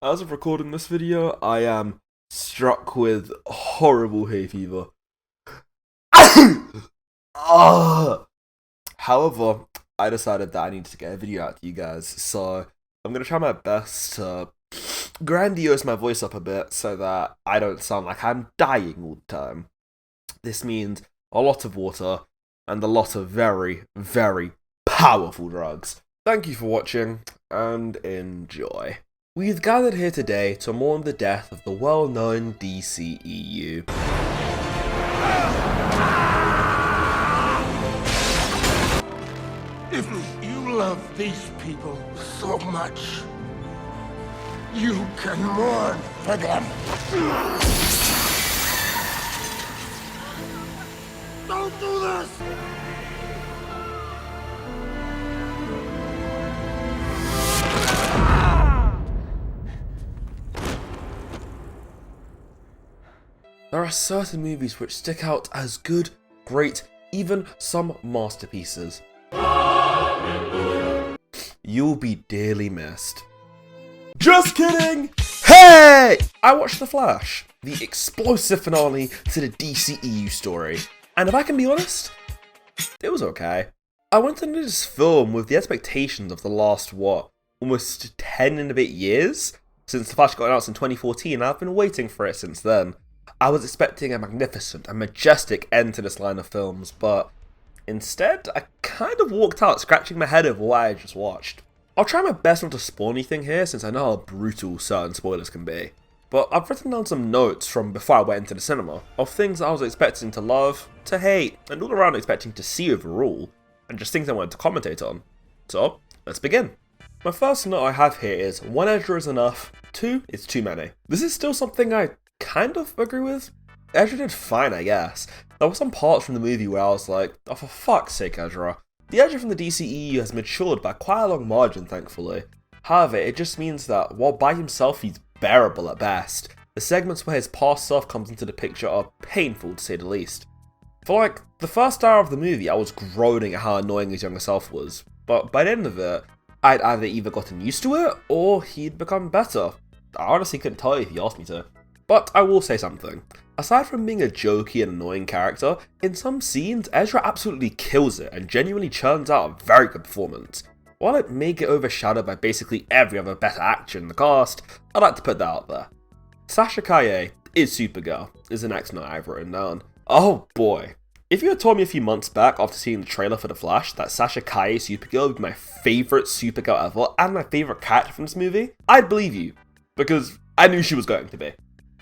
As of recording this video, I am struck with horrible hay fever. Ah! However, I decided that I needed to get a video out to you guys, so I'm going to try my best to grandiose my voice up a bit so that I don't sound like I'm dying all the time. This means a lot of water and a lot of very, very powerful drugs. Thank you for watching, and enjoy. We've gathered here today to mourn the death of the well-known DCEU. If you love these people so much, you can mourn for them. Don't do this! There are certain movies which stick out as good, great, even some masterpieces. You'll be dearly missed. Just kidding! Hey! I watched The Flash, the explosive finale to the DCEU story, and if I can be honest, it was okay. I went into this film with the expectations of the last, almost 10 and a bit years? Since The Flash got announced in 2014, and I've been waiting for it since then. I was expecting a magnificent and majestic end to this line of films, but instead, I kind of walked out scratching my head over what I just watched. I'll try my best not to spoil anything here since I know how brutal certain spoilers can be, but I've written down some notes from before I went into the cinema, of things I was expecting to love, to hate, and all around expecting to see overall, and just things I wanted to commentate on. So, let's begin. My first note I have here is, 1 Ezra is enough, 2 is too many. This is still something I kind of agree with. Ezra did fine, I guess. There were some parts from the movie where I was like, oh for fuck's sake, Ezra. The Ezra from the DCEU has matured by quite a long margin, thankfully. However, it just means that, while by himself he's bearable at best, the segments where his past self comes into the picture are painful to say the least. For like, the first hour of the movie I was groaning at how annoying his younger self was, but by the end of it, I'd either gotten used to it, or he'd become better. I honestly couldn't tell you if you asked me to. But I will say something. Aside from being a jokey and annoying character, in some scenes, Ezra absolutely kills it and genuinely churns out a very good performance. While it may get overshadowed by basically every other better actor in the cast, I'd like to put that out there. Sasha Calle is Supergirl, is the next note I've written down. Oh boy. If you had told me a few months back after seeing the trailer for The Flash that Sasha Calle Supergirl would be my favourite Supergirl ever and my favourite character from this movie, I'd believe you. Because I knew she was going to be.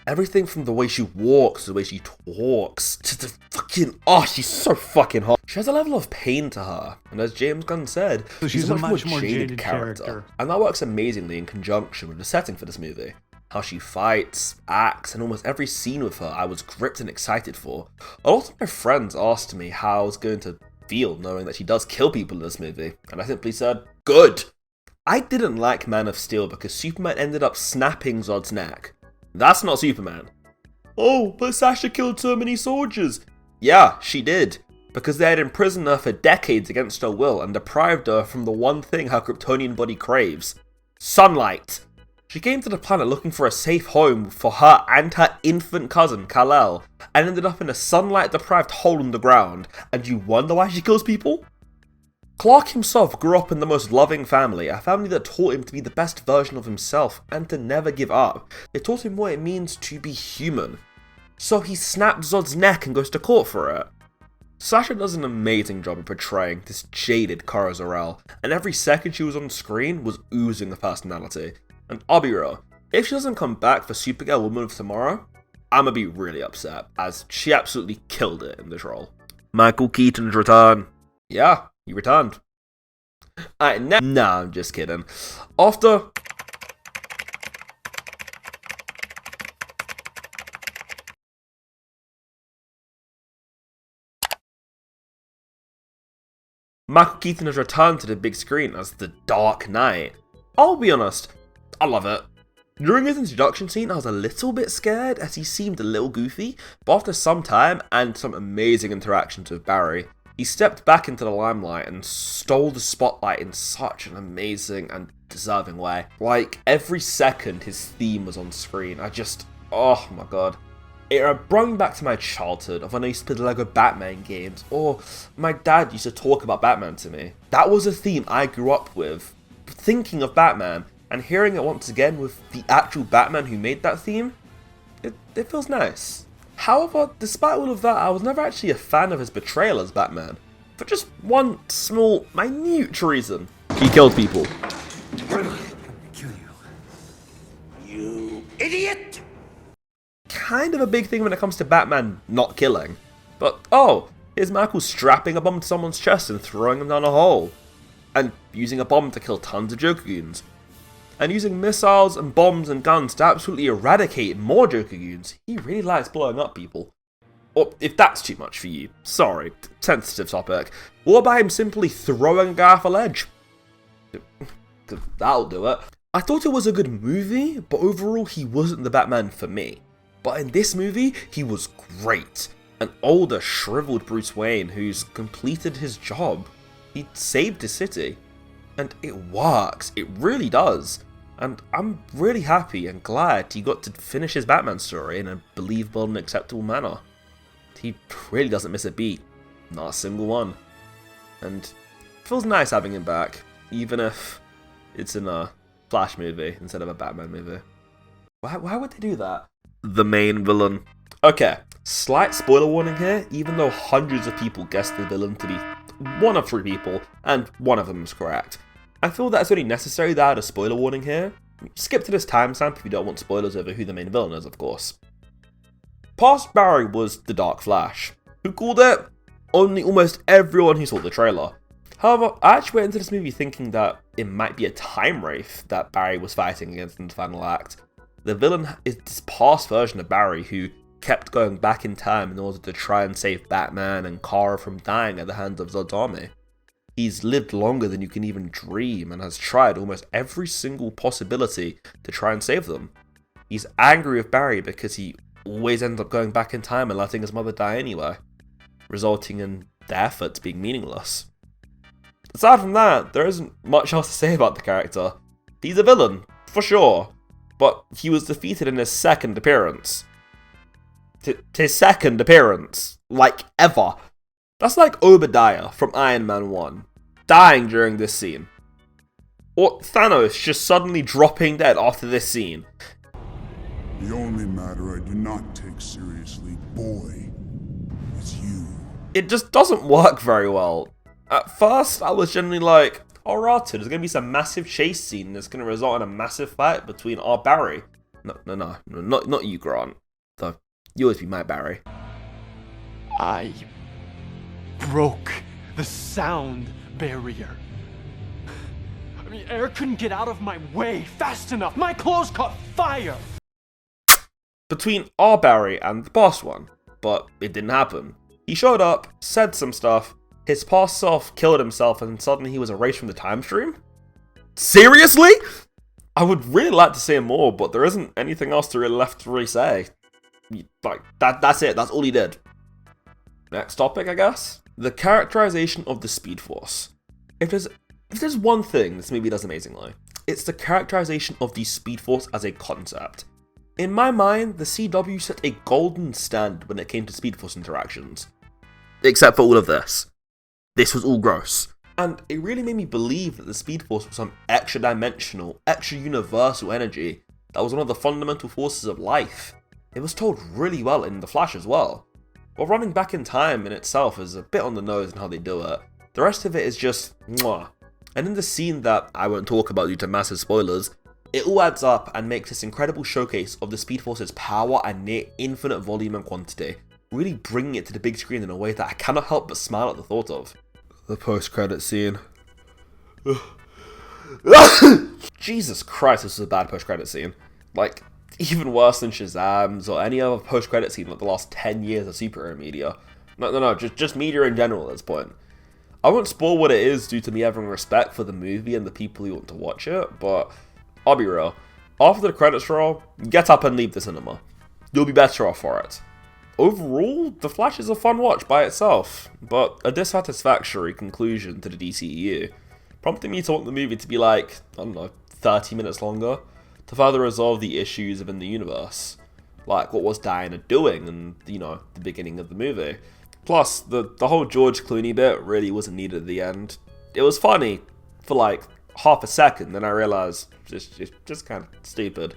Everything from the way she walks, to the way she talks, to the fucking, she's so fucking hot. She has a level of pain to her, and as James Gunn said, so she's a much more jaded character. And that works amazingly in conjunction with the setting for this movie. How she fights, acts, and almost every scene with her I was gripped and excited for. A lot of my friends asked me how I was going to feel knowing that she does kill people in this movie, and I simply said, good! I didn't like Man of Steel because Superman ended up snapping Zod's neck. That's not Superman. Oh, but Sasha killed so many soldiers. Yeah, she did. Because they had imprisoned her for decades against her will and deprived her from the one thing her Kryptonian body craves. Sunlight. She came to the planet looking for a safe home for her and her infant cousin, Calle, and ended up in a sunlight-deprived hole in the ground. And you wonder why she kills people? Clark himself grew up in the most loving family, a family that taught him to be the best version of himself and to never give up. They taught him what it means to be human. So he snaps Zod's neck and goes to court for it. Sasha does an amazing job of portraying this jaded Kara Zor-El, and every second she was on screen was oozing of personality. And I'll be real, if she doesn't come back for Supergirl Woman of Tomorrow, I'ma be really upset, as she absolutely killed it in this role. Michael Keaton's return. Yeah. He returned. Nah, I'm just kidding. After Michael Keaton has returned to the big screen as the Dark Knight. I'll be honest, I love it. During his introduction scene, I was a little bit scared as he seemed a little goofy, but after some time and some amazing interactions with Barry, He stepped back into the limelight and stole the spotlight in such an amazing and deserving way. Like, every second his theme was on screen, oh my god. It brought me back to my childhood of when I used to play the Lego Batman games, or my dad used to talk about Batman to me. That was a theme I grew up with, thinking of Batman, and hearing it once again with the actual Batman who made that theme, it feels nice. However, despite all of that, I was never actually a fan of his portrayal as Batman, for just one small, minute reason. He killed people. Kill you. You idiot! Kind of a big thing when it comes to Batman not killing. But, oh, here's Michael strapping a bomb to someone's chest and throwing them down a hole. And using a bomb to kill tons of Joker goons. And using missiles and bombs and guns to absolutely eradicate more Joker goons. He really likes blowing up people. Or, if that's too much for you, sorry, sensitive topic. What about him simply throwing a guy off a ledge? That'll do it. I thought it was a good movie, but overall he wasn't the Batman for me. But in this movie, he was great. An older, shriveled Bruce Wayne who's completed his job. He saved his city. And it works, it really does. And I'm really happy and glad he got to finish his Batman story in a believable and acceptable manner. He really doesn't miss a beat, not a single one. And it feels nice having him back, even if it's in a Flash movie instead of a Batman movie. Why would they do that? The main villain. Okay, slight spoiler warning here, even though hundreds of people guessed the villain to be one of 3 people, and one of them is correct. I feel that it's only necessary to add a spoiler warning here. Skip to this timestamp if you don't want spoilers over who the main villain is, of course. Past Barry was the Dark Flash. Who called it? Only almost everyone who saw the trailer. However, I actually went into this movie thinking that it might be a time wraith that Barry was fighting against in the final act. The villain is this past version of Barry who kept going back in time in order to try and save Batman and Kara from dying at the hands of Zod's army. He's lived longer than you can even dream and has tried almost every single possibility to try and save them. He's angry with Barry because he always ends up going back in time and letting his mother die anyway, resulting in their efforts being meaningless. Aside from that, there isn't much else to say about the character. He's a villain, for sure, but he was defeated in his second appearance. His second appearance, like ever. That's like Obadiah from Iron Man 1, dying during this scene. Or Thanos just suddenly dropping dead after this scene. The only matter I do not take seriously, boy, is you. It just doesn't work very well. At first, I was generally like, alright, there's going to be some massive chase scene that's going to result in a massive fight between our Barry. No, not you, Grant. Though, you always be my Barry. I broke the sound barrier. I mean, air couldn't get out of my way fast enough. My clothes caught fire. Between our Barry and the past one, but it didn't happen. He showed up, said some stuff, his past self killed himself, and suddenly he was erased from the time stream? Seriously? I would really like to say more, but there isn't anything else to really say. Like, that's it, that's all he did. Next topic, I guess? The characterization of the Speed Force. If there's one thing this movie does amazingly, it's the characterization of the Speed Force as a concept. In my mind, the CW set a golden standard when it came to Speed Force interactions. Except for all of this. This was all gross. And it really made me believe that the Speed Force was some extra-dimensional, extra-universal energy that was one of the fundamental forces of life. It was told really well in The Flash as well. While running back in time in itself is a bit on the nose in how they do it, the rest of it is just mwah. And in the scene that I won't talk about due to massive spoilers, it all adds up and makes this incredible showcase of the Speed Force's power and near infinite volume and quantity, really bringing it to the big screen in a way that I cannot help but smile at the thought of. The post-credit scene. Jesus Christ, this is a bad post-credit scene. Like, even worse than Shazam's or any other post-credit scene like the last 10 years of superhero media. No, just media in general at this point. I won't spoil what it is due to me having respect for the movie and the people who want to watch it, but I'll be real. After the credits roll, get up and leave the cinema. You'll be better off for it. overall, The Flash is a fun watch by itself, but a dissatisfactory conclusion to the DCEU, prompting me to want the movie to be like, I don't know, 30 minutes longer, to further resolve the issues within the universe. Like, what was Diana doing in, the beginning of the movie? Plus, the whole George Clooney bit really wasn't needed at the end. It was funny for like half a second, then I realised it's just kind of stupid.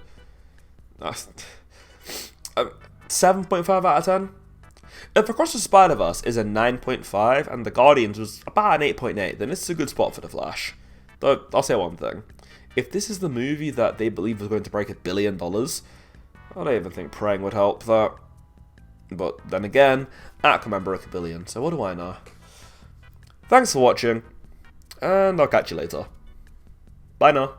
7.5 out of 10? If Across the Spider-Verse is a 9.5 and The Guardians was about an 8.8, then this is a good spot for The Flash. Though, I'll say one thing. If this is the movie that they believe was going to break $1 billion, I don't even think praying would help that. But then again, Aquaman broke $1 billion, so what do I know? Thanks for watching, and I'll catch you later. Bye now.